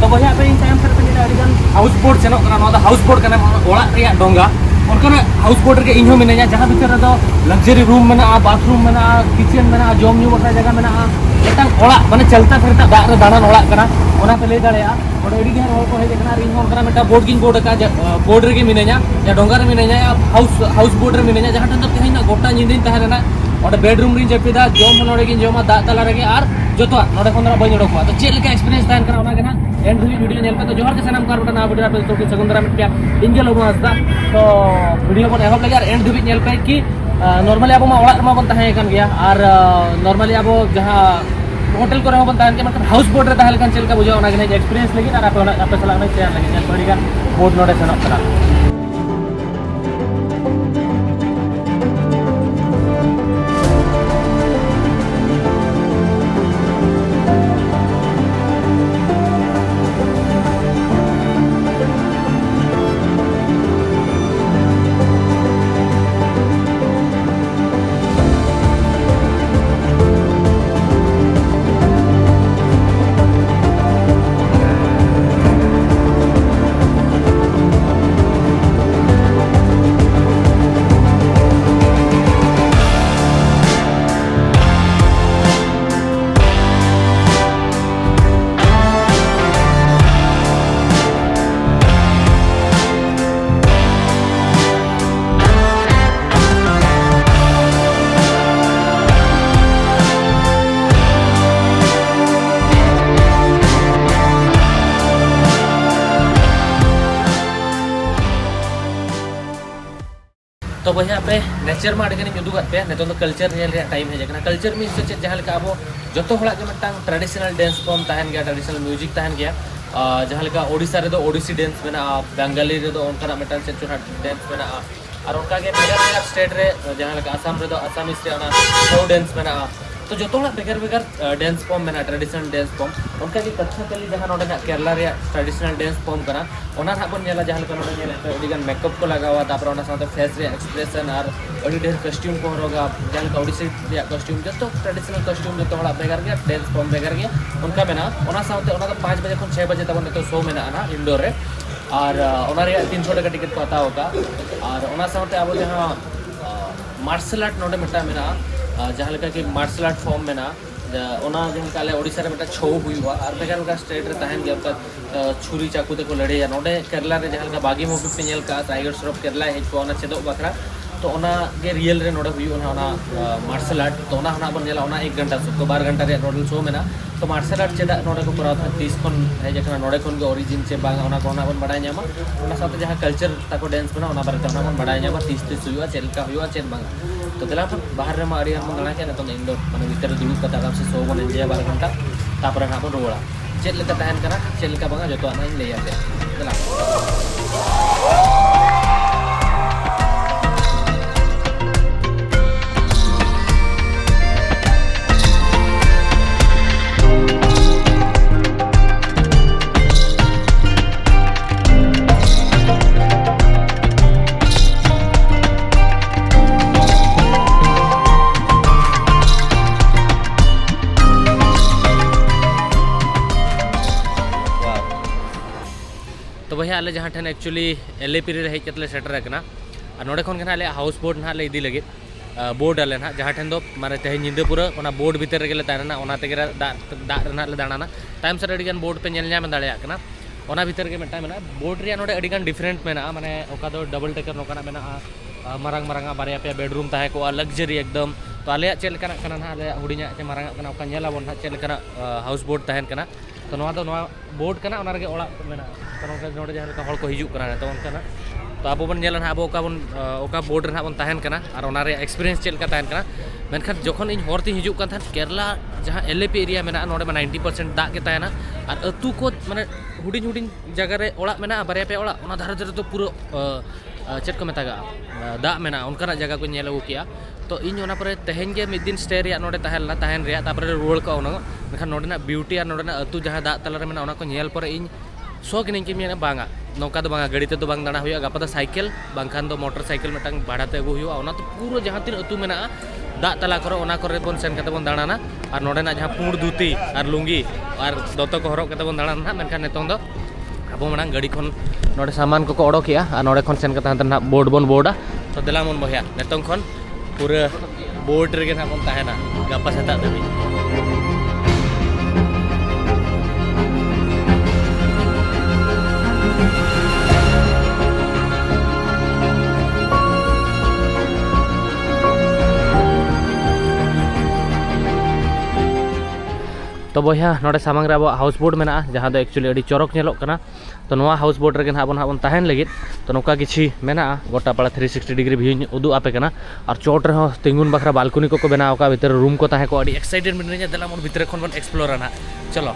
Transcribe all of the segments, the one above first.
तो भैया पे इन टाइम पे मेरा अडिगन हाउस बोट सेनोक कना नोदा हाउस बोट कना ओड़ा रिया डोंगा उनका हाउस बोट रे इन्हों मिनेया जहां भीतर रे दो लग्जरी रूम मेना बाथरूम मेना किचन मेना जम न्यू बसा जगह मेना एटांग ओड़ा माने चलता फिरता दाग रे दाना ओड़ा कना ओना पे ले दाड़ेया और अडी गे हर को हे देखना रिंग होन कना मेटा बोट गिन बोट का बोट रे गे मिनेया या डोंगा रे मिनेया हाउस बोट रे मिनेया जहां तक तेहिं ना गोटा निंदिन तहलेना और बेडरूम री जपिदा जम नोडे गिन जमा दाग तला रे आर जोतो नोडे खन बई नोडको तो चेल के एक्सपीरियंस तान कना ओना गना एंड वीडियो नेल पे तो जोहर के सनम कार बटा ना वीडियो पे तो सगुंदरा मिट्या इंगे लोगो आस्ता तो वीडियो को एहब लगे और एंड धुबी नेल पे कि नॉर्मली अब मा ओड़ा मा बन ताहे कन गया और नॉर्मली अब जहां होटल को बन ताहे के मतलब हाउस बोट रे ताहे लकन चेल का बुझा ओना गने एक्सपीरियंस लगी और आपे सलाह में शेयर लगी नेल पड़ी का बोट नोडे सनम करा तो भैया पे नेचर में अड़गन उदूगत पे नितो कल्चर नेल टाइम हेजना कल्चर मीन से चेक जहाँ अब जो हड़ा ट्रेडिशनल डांस फॉर्म तहन गया ट्रेडिशनल म्यूजिक तहन गया जहाँ ओडिशा रे ओडिसी डांस में बेंगाली रे उनका मिटान चेचुना डांस में और उनका बेगर स्टेट रे जहाँ आसाम रे आसामीस रे शो डांस में तो जो बेगर बेगर डांस फॉर्म में ट्रेडिशनल डांस फॉर्म उनका कथकली जहाँ नोडे केरला रे ट्रेडिशनल डांस फॉर्म कना ओना बन नेला जहाँ नोडे मेकअप को लगावा तापर ओना साथे फेस रे एक्सप्रेशन और अड़ी ढेर कस्ट्यूम को हरोगा जहाँ ओडिसी रे कस्ट्यूम जो ट्रेडिशनल कस्ट्यूम जो हड़ा बेगर गया डांस फॉर्म बेगर गया उनका मेना ओना साथे ओना 5 बजे खन 6 बजे तक नितो शो मेना ना इंडोर रे और ओना रे 300 टका टिकट को हता होगा और ओना साथे अब जहाँ मार्शल आर्ट नोडे मिटा मेना जहाँ कि मार्शल आर्ट फॉर्म में जहाँ ओडिशा रे छो हुआ और बेगर बेगर स्टेट रे तहन गया छुरी चाकू ते को लड़े नोडे केरला रे जहाँ बागी मूवी पे नेल का टाइगर श्रॉफ केरला हेज को चेदो बखरा तो रियल रे नोडे मार्शल आर्ट तो बन नेला 1 घंटा सो 12 घंटा रे टोटल शो में तो मार्शल आर्ट चेदा नोडे को कराव था 30 खन हेज कना नोडे खन के ओरिजिन चे बांगा बन बड़ा नामा साथे जहाँ कल्चर ताको डांस में बारे बन बड़ा नामा 30 हुआ चेलका हुआ चेन बांगा तो दिला बाहर रे मा दाड़ा के नितो इंडोर माने भीतर दुड़ूब कता आराम से शो बन एंजॉय 12 घंटा तापर ना बन रुवाड़ा चेद लेका तहन कना चेद लेका बांगा जतो ना इन लेया दिला तो भैया आले जहाँ ठन एक्चुअली एलएपी रे हेज कतले सेटर रखना और नोडे खन के हाउस बोट ना ले इदी लगे बोर्ड आले ना जहाँ ठन दो माने तेहे निंदे पूरा ओना बोर्ड भीतर रे तहना ओना तेगे दाग रे दाना टाइम सर अडिगान बोर्ड पे नेल नाम दाड़ेया कना ओना भीतर के मेटा मेना बोर्ड रे नोडे अडिगान डिफरेंट मेना माने ओका दो डबल टेकर नोकाना मेना मारंग मारंगा बारिया पे बेडरूम ताहे को लग्जरी एकदम तो आले चेल कना कना ना आले हुडिया चे मारंगा कना ओका नेला बोन चेल कना हाउस बोट तहन कना तो नोआ दो नोआ बोर्ड कना ओना रे ओड़ा मेना तो नोडे जहाँ का हड़ को हिजुक कना तो उनका तो अब बन नेला अब ओका बोर्ड रे बन तहन कना और ओना रे एक्सपीरियंस चेल का तहन कना मेनखान जखन इन हरती हिजुक कान थान केरला जहाँ एलएपी एरिया मेना नोडे 90% दाग के तहना और अतु को माने हुडिन हुडिन जगह रे ओड़ा मेना बारिया पे ओड़ा ओना धारे धारे तो पूरा चेक को मेतागा दाग मेना उनका जगह को नेल अगु किया तो इन ओना परे तेहेन के मिद दिन स्टे रे नोडे तहलना तहन रे तापरे रुवाड़ को ओना मेनखान नोडेना ब्यूटी और नोडेना अतु जहाँ दाग तला रे मेना ओना को नेल परे इन शौक नहीं कि मेना बांगा नौका तो बांगा गाड़ी ते तो बांग दाना हुआ गपा तो साइकिल बांखान तो मोटर साइकिल मेटांग भाड़ा ते अगु हुआ ओना तो पूरा जहाँ तीन अतु मेना दा तला करे ओना करे बन सेन कते बन दाणाना और नोडेना जहाँ पुंड धुती और लुंगी और दोतो को हरक कते बन दाणाना मेनखान नितोंग दो अब मांग गाड़ी खन नोडे सामान को ओडोकिया और नोडे खन सेन कते हांते बोर्ड बन बोर्डा तो देला मन बहिया नितोंग खन पूरा बोर्ड रेगे ना बन ताहेना गापा सेता देबी तो बया नोडे सामांग रे अब हाउस बोट मेना जहाँ दो एक्चुअली अड़ी चौरक नेलोग कना तो नोआ हाउस बोट रेगे हाबन ताहेन लगित तो नोका किछि मेना गोटा पाड़ा 360 डिग्री व्यू उदू आपे कना और चोट रे हो तिंगुन बखरा बालकनी को बनाव का भीतर रूम को ताहे को अड़ी एक्साइटेड मिनिया दला मन भीतर खन बन एक्सप्लोर ना चलो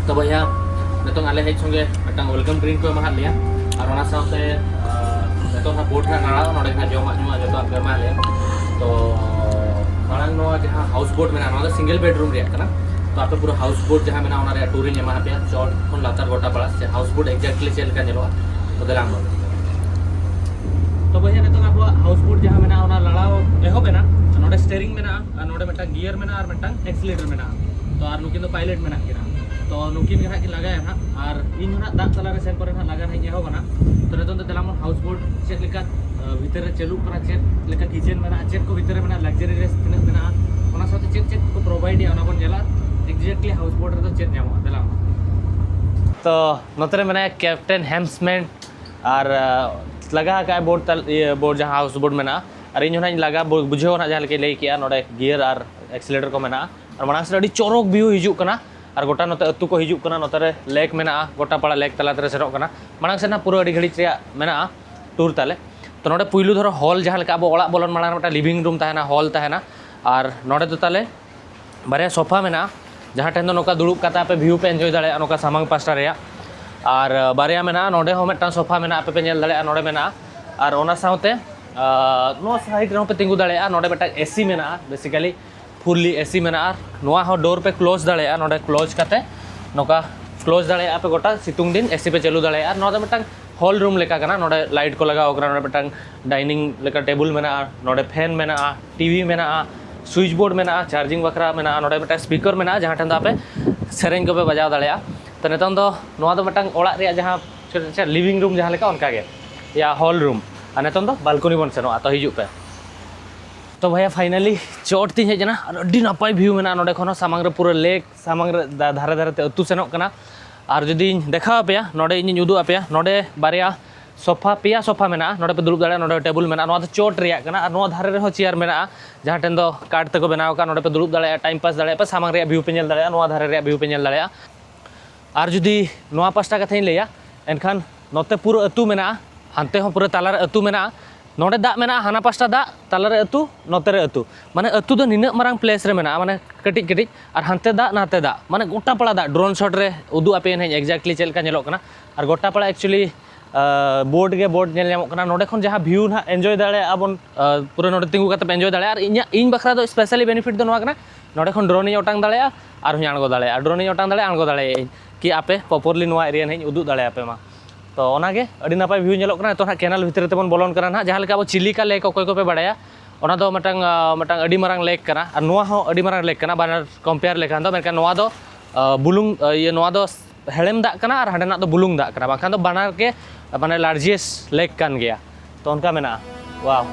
तो भैया नितों आले हेज संगे मिटांग वेलकम ड्रिंक को एमा लिया और ओना साथे नितों हा बोट रा नाड़ा नोडे खा जमा जुमा जतो आपे एमा लिया तो मांग नो जहां हाउस बोट मेना नोदा सिंगल बेडरूम रे कना तो आपे पूरा हाउस बोट जहां मेना ओना रे टूरिंग एमा पे चोट खन लातार गोटा पड़ा से हाउस बोट एग्जैक्टली चेल का नेलो तो देलाम तो भैया नितों अब हाउस बोट जहां मेना ओना लड़ाओ एहो बेना नोडे स्टीयरिंग मेना और नोडे मिटा गियर मेना और मिटा एक्सीलरेटर मेना तो और नुकिन दो पायलट मेना किना तो नुकिन के लगा ना और इन दाग तला सेन पर लगा एहो बना तो नितों दो देलाम हाउस बोट चेक लेका भीतर चलू कना चेक लेका किचन मेना चेक को भीतर मेना लग्जरी रेस तिना मेना ओना साथे चेक चेक को प्रोवाइड या ओना बन जेला एग्जैक्टली हाउस बोट रे तो चेक नामो देलाम तो नतरे मेना कैप्टन हेम्समैन और लगा का बोट तल बोट जहां हाउस बोट मेना और इन होना लगा बुझेओ ना जहां लेके लई किया नोडे गियर और एक्सीलरेटर को मेना और माना से अडी चोरक व्यू हिजू कना और गोटा नोते अतु को हिजू कना नोते रे लेक मेना गोटा पाड़ा लेक तला तरे सेरोक कना मांग से ना पूरा अड़ी घड़ी रे मेना टूर ताले तो नोडे पुइलु धरो हॉल जहां लेका अब ओड़ा बोलन मांग मटा लिविंग रूम ताहेना हॉल ताहेना और नोडे तो ताले बारे सोफा मेना जहां ठेन दो नोका दुड़ुब काता पे व्यू पे एंजॉय दाड़े नोका सामांग पास्टा रे और बारे मेना नोडे हो मेटा सोफा मेना पे पे नेल दाड़े नोडे मेना और ओना साउते नो साइड रे पे तिंगु दाड़े नोडे बेटा एसी मेना बेसिकली फुल्ली एसी मेना नोआ हो डोर पे क्लोज दाड़े नोडे क्लोज काते नोका क्लोज दाड़े पे गोटा सितुंग दिन एसी पे चलू दाड़े नोडे बेटा हॉल रूम लेका कना नोडे लाइट को लगाओ कना नोडे बेटा डाइनिंग लेका टेबल मेना नोडे फैन मेना टीवी मेना स्विच बोर्ड मेना चार्जिंग बखरा मेना नोडे बेटा स्पीकर मेना जहां ठंडा पे सेरेंग को पे बजाव दाड़े तो नितों दो नोआ दो बेटा ओड़ा रे जहां लिविंग रूम जहां लेका उनका गे या हॉल रूम और नितों दो बालकनी बन सेनो तो हिजू पे तो भैया फाइनली चोट तीन हेजना और अड्डी नपाय व्यू मेना नोडे खनो सामांग रे पूरा लेक सामांग रे धारे धारे ते अतु सेनोक कना और जदि देखा पेया नोडे इन उदू आपेया नोडे बारिया सोफा पेया सोफा मेना नोडे पे दुड़ुब दाड़े नोडे टेबल मेना नोआ दो चोट रिया कना और नोआ धारे रे हो चेयर मेना जहां टेन दो काट ते को बनाव का नोडे पे दुड़ुब दाड़े टाइम पास दाड़े पे सामांग रे व्यू पे नेल दाड़े नोआ धारे रे व्यू पे नेल दाड़े और जदि नोआ पास्टा कथाई लेया एनखान नोते पूरा अतु मेना हानते हो पूरा ताला रे अतु मेना नोडे दा मेना हाना पास्टा दा ताला रे अतु नोते रे अतु माने अतु दो निना मारांग प्लेस रे मेना माने कटिज कटिज और हानते दा नाते दा माने गोटा पड़ा दा ड्रोन शॉट रे उदू आपे ने एक्जैक्टली चेल का नेलोक कना और गोटा पड़ा एक्चुअली बोर्ड गे बोर्ड नेल नामोक कना नोडे खन जहां व्यू ना एंजॉय दाड़े आबन पूरा नोडे तिंगु काते एंजॉय दाड़े और इन बखरा दो स्पेशली बेनिफिट दो नोआ कना नोडे खन ड्रोन ओटांग दाड़े और हुई आणगो दाड़े ड्रोन ओटांग दाड़े आणगो दाड़े कि आपे प्रॉपर्ली नोआ एरिया ने उदू दाड़े आपे मा तो ओनागे अड़ी नापाय व्यू नेलोक कना तो ना कैनाल भीतर तेबन बोलन कना ना जहां लेका अब चिलिका लेक कोय को पे बाड़ाया ओना दो मटांग मटांग अड़ी मारांग लेक कना और नोआ हो अड़ी मारांग लेक कना बानर कंपेयर लेखान दो मेनका नोआ दो बुलुंग ये नोआ दो हेड़ेम दा कना और हांडेना दो बुलुंग दा कना बाखान दो बानर के माने लार्जेस्ट लेक कान गया तो उनका मेना वाओ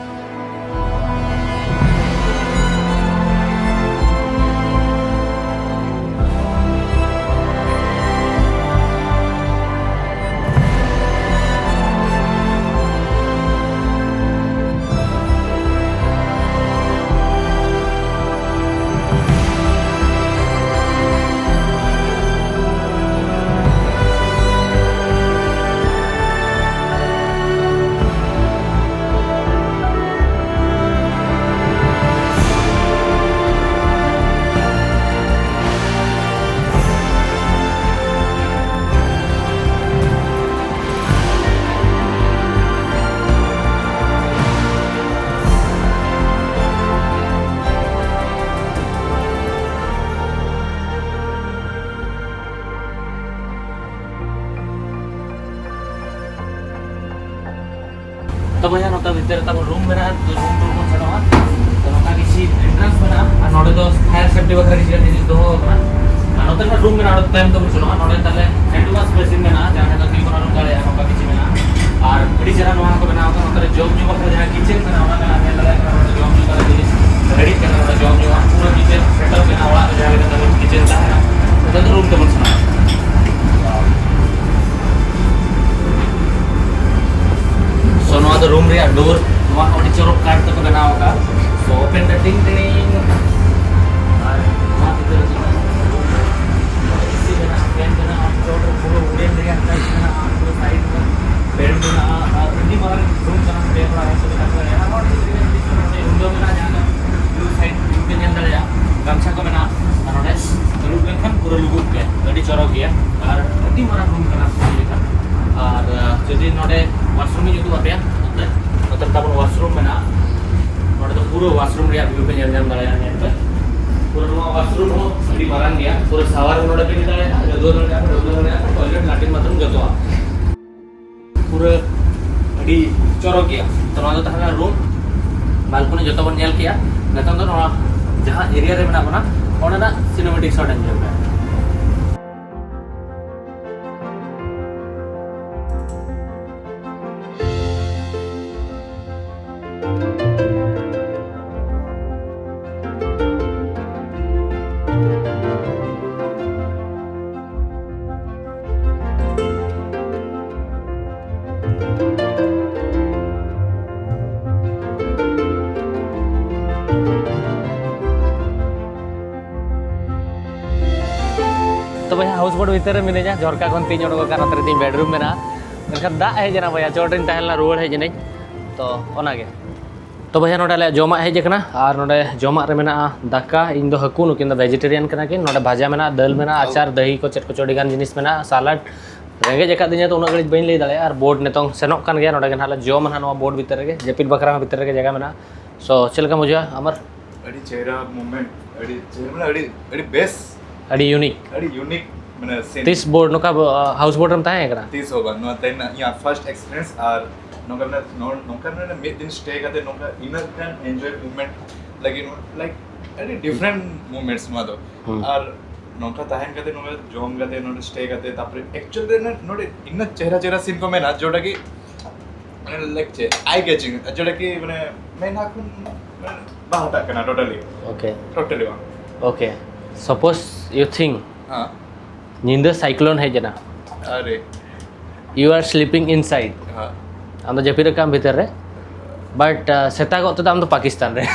तो भैया नोता भीतर तब रूम में ना रूम को छड़वा तो नोका किसी एंट्रेंस बना और नोडे तो फायर सेफ्टी वगैरह किसी चीज दो होगा नोते में रूम में ना टाइम तो चलो नोडे ताले हैंड वॉश बेसिन में ना जहां तक की कोना रूम डाले नोका किसी में ना और बड़ी जरा नोहा को बनाओ तो नोते जॉब जो वगैरह जहां किचन में ना ना है लगा कर जॉब जो कर दी रेडी करना वाला जॉब जो पूरा किचन सेटअप में ना वाला जहां तक किचन था ना तो रूम तो बन सुना सो नोआ तो रूम रे डोर नोआ ओडी चोरक कार्ड तक बनाओ का सो ओपन द टिंग टिंग और नोआ भीतर से इसी बना फैन बना चोर पूरा उड़े रे अंदर बना पूरा साइड में बेड बना और इंडी मार रूम बना बेड बना ऐसे बना है और विंडो बना जाना ब्लू साइड व्यू के अंदर जा गमछा को बना और नेस रूम के खन पूरा लुगु के गडी चोरक गया और इंडी मार रूम बना लेकर और जदी नोडे वॉशरूम में जो apa ya मतलब तब वॉशरूम में ना नोडे तो पूरा वॉशरूम रे व्यू पे नेल जाम दाया है पूरा नो वॉशरूम हो बड़ी मारन गया पूरा सावर नोडे पे दाया दो टॉयलेट लैट्रिन बाथरूम जतो पूरा बड़ी चोरो गया तो नोडे तहना रूम बालकनी जतो बन नेल किया नतन तो जहां एरिया रे बना बना ओना ना सिनेमैटिक शॉट एंजॉय कर तो भैया हाउस बोट भीतर मिनेजा झरका खन तीन ओडोक का नतरे तीन बेडरूम में ना एनखान दा हेजना भैया चोटिन तहलना रुआड़ हेजने तो ओनागे तो भैया नोडे ले जोमा हेजना और नोडे जोमा रे मेना दाका इन दो हकु नुकिन द वेजिटेरियन कना किन नोडे भाजा मेना दाल मेना अचार दही को चट को चोडीगान जिनिस मेना सालाड रेंगे जका दिने तो उना गड़ी बइन लई दाले और बोर्ड नेतों सेनोक कान गया नोडे गन जोम ना नो बोर्ड भीतर गे जेपिल बकरा भीतर गे जगह मेना सो चलका मुझे अमर अड़ी चेहरा मूवमेंट अड़ी चेहरा अड़ी अड़ी बेस्ट अड़ी यूनिक माने तीस बोर्ड नोका हाउस बोर्ड रम ताहे एकरा तीस होगा नो तैन या फर्स्ट एक्सपीरियंस और नोका ने मे दिन स्टे करते नोका इनर कैन एंजॉय मूवमेंट लगी नो लाइक अड़ी डिफरेंट मूवमेंट्स नो दो और नोका ताहेन करते नोका जोम करते नो स्टे करते तापर एक्चुअल रे नोडे इन चेहरा चेहरा सीन को में ना जोटा की माने लाइक आई कैचिंग जोटा की माने मैं ना कुन बाहटा कना totally okay suppose you think हां नींद साइक्लोन है जना अरे यू आर स्लीपिंग इनसाइड हां हम तो जपीर काम भीतर रे बट सेता को तो हम तो पाकिस्तान रे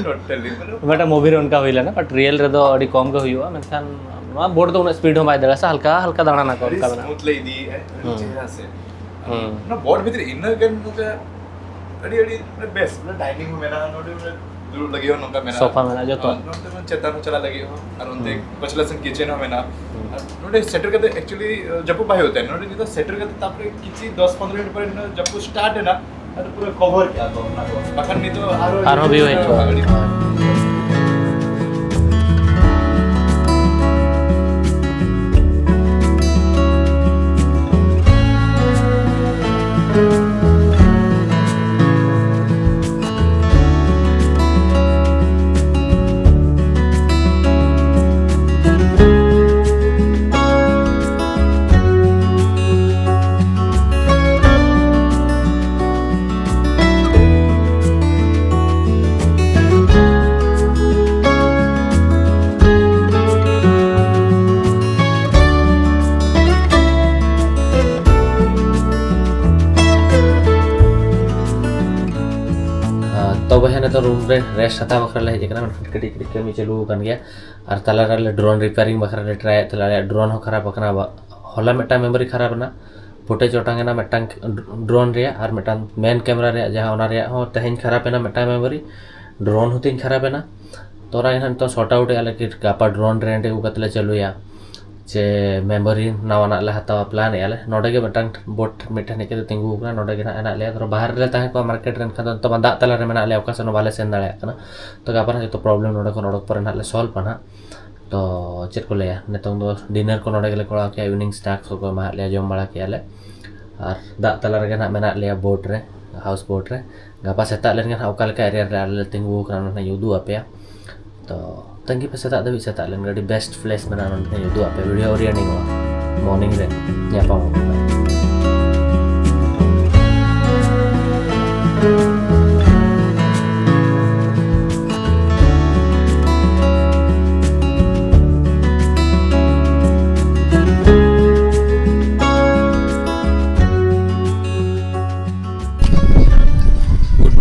टोटली बेटा मूवी रे उनका होइला ना बट रियल रे तो अडी कम के होइयो मेनखान मा बोर्ड तो उन स्पीड हो बाय दला हल्का हल्का दाना ना को उनका बना स्मूथ ले दी है चेहरा से ना बोर्ड भीतर इनर गन का अड़ी अड़ी बेस्ट डाइनिंग में ना नोडे दूर लगी हो नोका मेना सोफा में ना जो तो नोते में चेतन चला लगी हो और उनते पछलसन किचन हो मेना नोडे सेटर करते एक्चुअली जब भाई होते हैं नोडे नहीं तो सेटर करते तापरे किसी 10-15 मिनट पर जब स्टार्ट है ना तो पूरा कवर किया तो अपना बाकी नहीं तो आरो भी होई तो तो वह तो रूम रे रेस्ट हता बखरा ले हेजना कटी कटी कमी चालू कान गया और तला रे ड्रोन रिपेयरिंग बखरा ले ट्राई तला ड्रोन हो खराब बकना होला मेटा मेमोरी खराब ना फुटेज ओटांगना मेटांग ड्रोन रे और मेटांग मेन कैमरा रे जहां ओना रे हो तहेन खराब है ना मेटा मेमोरी ड्रोन होतिन खराब है ना तोरा इहन तो सॉर्ट आउट आले कि गापा ड्रोन रेंट उगतले चलुया जे मेमोरी नवाना ले हतावा प्लान आले नोडे के मेटांग बोट मिठा ने के तिंगु ना नोडे के ना ले तो बाहर ले ताहे को मार्केट रेन खान तो बंदा तला रे मेना ले ओकासन वाले सेन दाले कना तो गापा तो प्रॉब्लम नोडे को नोडक पर ना ले सॉल्व पना तो चेक को ले नेतों दो डिनर को नोडे के ले कोड़ा के इवनिंग स्नैक्स को मा ले जम बड़ा के ले ar dak talar kan mena lea boat re house boat re gapa setak len kan ukal ka area le tinggu kan na yudu apa ya to tanggi pas setak tapi setak len di best place mena na yudu apa video ori ani morning re nyapa mo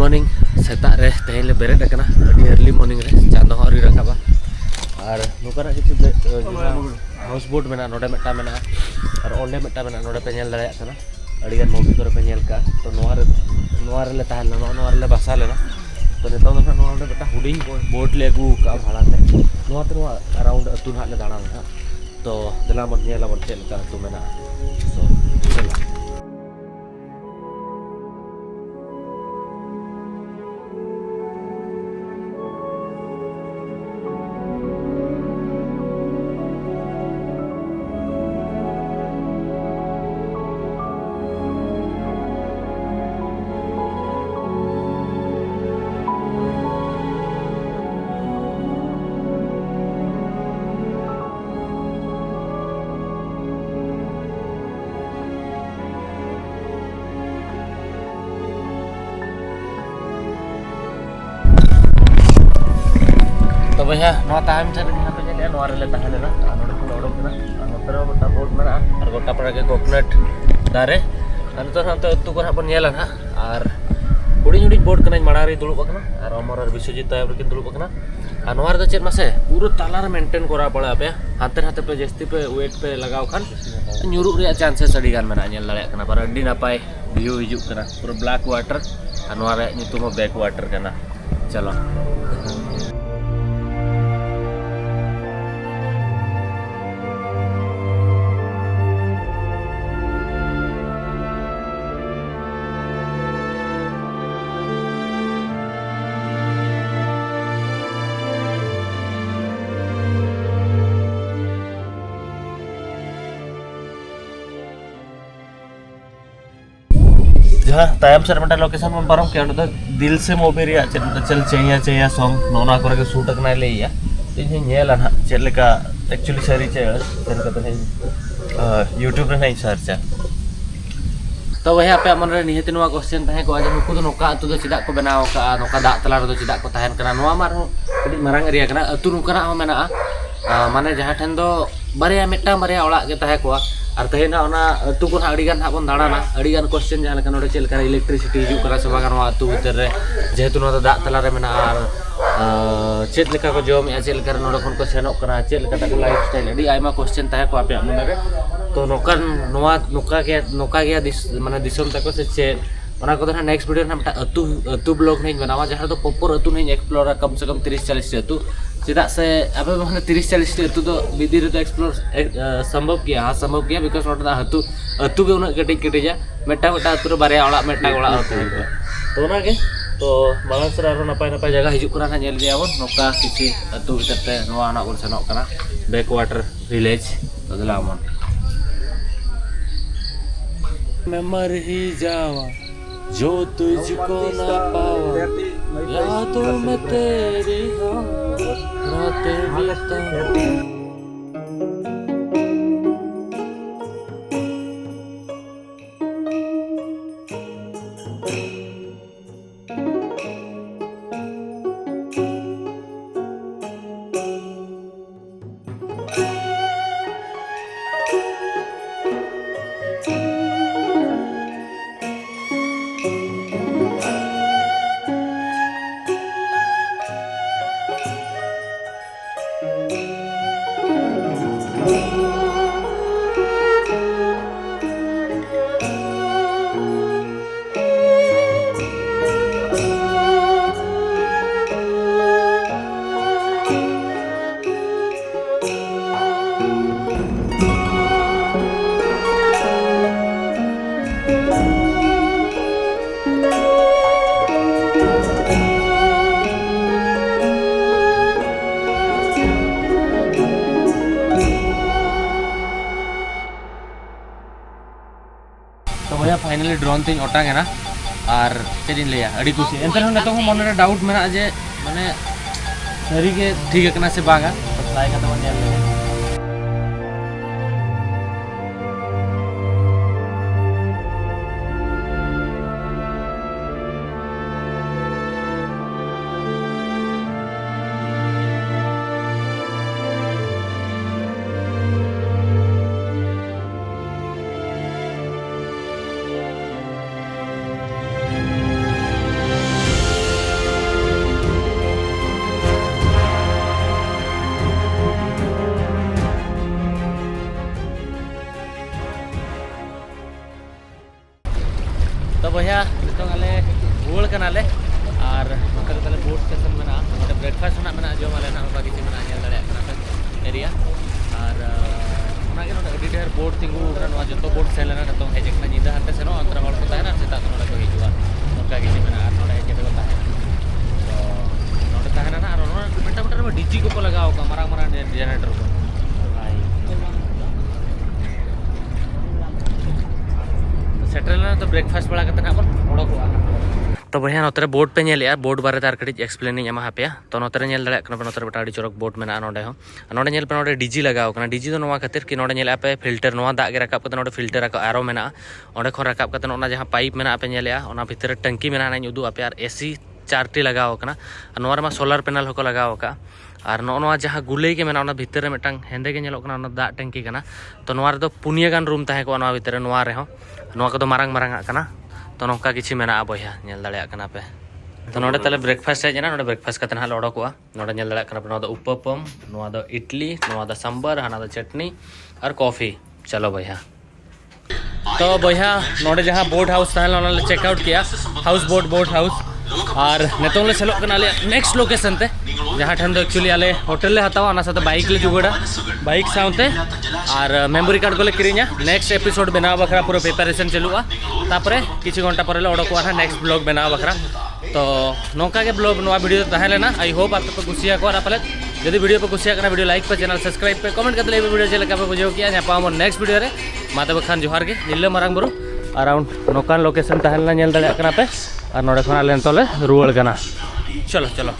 morning setak re teh le beret kana di early morning re chando hori rakaba ar nukara kitu house boat mena node meta mena ar onde meta mena node penyel dare kana adigan mobil kore penyel ka to noar le tahan noar le basa le na to netong na noar le beta huding boat le gu ka bhada te noar to around atun hat le dana na to dela mon nyela mon chel ka tu mena so chela तो भैया no time से यहाँ पे चले नोर ले ताहले ना नोडे को लोडो ना नोतर बटा बोट मेना और गोटा पड़ा के कोकोनट दारे तो हम तो को अपन नेला ना और हुडी बोट कना माड़ारी दुलुब कना और अमर और विश्वजीत तायब के दुलुब कना और नोर द चेत मासे पूरा तालार मेंटेन करा पड़ा पे हाथे पे जस्ती पे वेट पे लगाव खान न्यूरुक रे चांसेस अडी गान मेना नेल दाड़े कना पर अडी नापाय व्यू हिजुक कना पूरा ब्लैक वाटर और नोर रे नितुम बैक वाटर कना चलो जहाँ तायम सर मटा लोकेशन में परम क्या होता दिल से मोबेरी चल चाहिए सॉन्ग नोना करे के शूट करना ले या इन नेला ना चलेका एक्चुअली सरी चलका तो नहीं यूट्यूब रे नहीं सर्च तो वही पे मन रे निहति नोवा क्वेश्चन तहे को आज नुकु तो नोका अतु दो चिदा को बनाव का नोका दा तला रे दो चिदा को तहन कना नोवा मार कडी मारंग एरिया कना अतु नुकरा हो मेना माने जहाँ ठन दो बारिया मिट्टा बारिया ओड़ा के तहे को और तेना अतु को अड़ीगान बन दाड़ाना अड़ीगान क्वेश्चन जहाँ नोड़े चलका इलेक्ट्रिसिटी हिजुक करा सब अतु भीतर रे जेहेतु दा तलारे मेना चेद लेका को जमे चेद लेका नोड़े खन को सेनोक कना चेद लेका तक लाइफ स्टाइल अड़ी आयमा क्वेश्चन तहे को आपे मन रे तो नोका गया माने दिसम तक से चेद ओना को ना नेक्स्ट वीडियो ना मटा अतु ब्लॉग नहीं बनावा जहाँ तो प्रॉपर अतु नहीं एक्सप्लोर कम से कम 30-40 अतु चेदा से अब माने 30-40 अतु तो विधि रे एक्सप्लोर संभव किया हाँ संभव किया बिकॉज नोटा अतु के उना कटी जा मेटा अतु बारे ओड़ा मेटा ओड़ा तो ओना के तो बालांसर आरो नपाय जगह हिजुक करा नेल दिया बन नोका किसी अतु भीतर ते नोआ ना को सेनोक कना बैक वाटर विलेज तो दला मन मैं मर ही जावा जो तुझको ना पावा यादों में तेरी रातें बिताऊं तो भैया फाइनली ड्रोन तीन ओटांगेना और चेदिन लिया अड़ी कुछ एंतर नतो मन रे डाउट मेना जे माने सरी के ठीक है से बागा तो फ्लाई का तो नेल ले तो भैया नितों आले रुआड़ कनाले और नोते ताले बोट स्टेशन मेना नोते ब्रेकफास्ट होना मेना जो माले ना बाकी चीज मेना नेल दाड़े कना एरिया और ओना के नोते अडी ढेर बोट तिंगु करा नवा जतो बोट सेल ना तो हेजे कना निदा हते सेनो अंतर हॉल को ताहेना सेता नोते को हिजुआ नोका के मेना और नोते हेजे को ताहेना तो नोते ताहेना ना और नोते मिनटा में डीजी को लगाओ का मारा मारा जनरेटर को सेटल ना तो ब्रेकफास्ट बड़ा करते ना तो भैया नोतरे बोट पे नेल बोट बारे तार कड़ी एक्सप्लेन एमा पे तो नोतरे नेल दाड़े कना नोतरे बटा अड़ी चोरक बोट मेना नोडे हो नोडे नेल पे नोडे डीजी लगाओ कना डीजी तो नोवा खातिर कि नोडे नेल पे फिल्टर नोवा दाग गे राकाब कते नोडे फिल्टर आको आरो मेना ओंडे खन राकाब कते ओना जहां पाइप मेना पे नेल ओना भितर टंकी मेना ना उदु पे और एसी 4टी लगाओ कना नोवा रे मा सोलर पैनल होको लगाओ का और नोवा जहां गुले के मेना ओना भितर रे मिटांग हेंदे के नेलो कना ओना दाग टंकी कना तो नोवा रे दो पुनिया गान रूम ताहे को नोवा भितर नोवा रे हो नोवा को मारंग मारंग कना तो नौका किसी मेना भैया नेल दाड़े कना पे तो नोडे ताले ब्रेकफास्ट है नोडे ब्रेकफास्ट कते ना ओडोकवा नोडे नेल दाड़े कना पे नोडा उपपम नोडा इडली नोडा सांबर हाना चटनी और कॉफी चलो भैया तो भैया नोडे जहां बोट हाउस था चेकआउट किया हाउस बोट हाउस और नितों ले चलो कना नेक्स्ट लोकेशन ते जहां ठन एक्चुअली आले होटल ले हतावा ओना साथे बाइक ले जुगड़ा बाइक साउते और मेमोरी कार्ड को ले किरिया नेक्स्ट एपिसोड बनाव बखरा पूरा प्रिपरेशन चलुआ तापरे किछु घंटा परे ले ओडोकवा ना नेक्स्ट ब्लॉग बनाव बखरा तो नौका के ब्लॉग नवा वीडियो ताहे लेना आई होप आप पे कुसिया को अपले यदि वीडियो पे कुसिया करना वीडियो लाइक पे चैनल सब्सक्राइब पे कमेंट करते वीडियो चलका पे बुझो किया या पाम नेक्स्ट वीडियो रे माते बखान जोहार के निल्ले मारंग बरो अराउंड नौकान लोकेशन ताहे लेना नेल दाड़े कना पे और नोडे खन आले तले रुआड़ कना चलो चलो